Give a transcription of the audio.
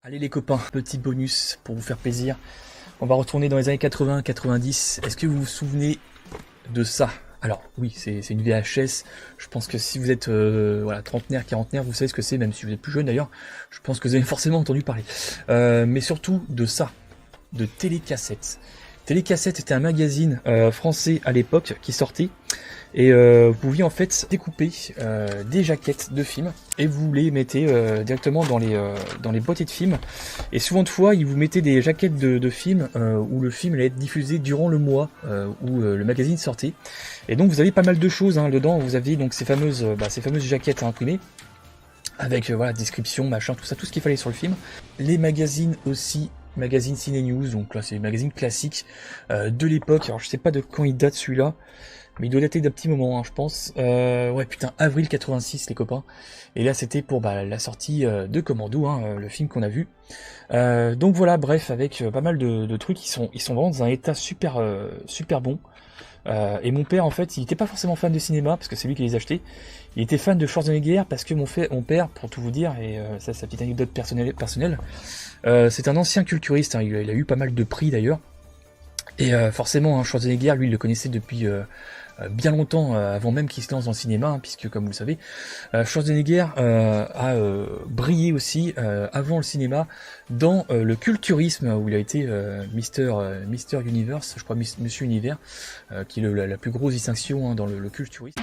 Allez les copains, petit bonus pour vous faire plaisir. On va retourner dans les années 80-90. Est-ce que vous vous souvenez de ça? Alors oui, c'est une VHS. Je pense que si vous êtes voilà, trentenaire, quarantenaire, vous savez ce que c'est, même si vous êtes plus jeune d'ailleurs. Je pense que vous avez forcément entendu parler. Mais surtout de ça, de Télécassette. Télécassette était un magazine français à l'époque qui sortait. Et vous pouviez en fait découper des jaquettes de films et vous les mettez directement dans les boîtiers de films. Et souvent de fois, ils vous mettaient des jaquettes de films où le film allait être diffusé durant le mois où le magazine sortait. Et donc vous avez pas mal de choses dedans. Vous aviez donc ces fameuses jaquettes à imprimer avec voilà, description, machin, tout ce qu'il fallait sur le film. Les magazines aussi. Magazine Ciné News, donc là c'est les magazines classiques de l'époque. Alors je sais pas de quand il date celui-là, mais il doit dater d'un petit moment, je pense. Ouais, putain, avril 86, les copains. Et là, c'était pour la sortie de Commando, le film qu'on a vu. Donc voilà, bref, avec pas mal de trucs, ils sont vraiment dans un état super bon. Et mon père, en fait, il était pas forcément fan de cinéma, parce que c'est lui qui les achetait. Il était fan de Schwarzenegger, parce que mon père, pour tout vous dire, et ça c'est la petite anecdote personnelle, c'est un ancien culturiste, il a eu pas mal de prix d'ailleurs. Et forcément, Schwarzenegger, lui, il le connaissait depuis bien longtemps, avant même qu'il se lance dans le cinéma, puisque comme vous le savez, Schwarzenegger a brillé aussi avant le cinéma dans le culturisme, où il a été Mister Universe, je crois Monsieur Univers, qui est la plus grosse distinction dans le culturisme.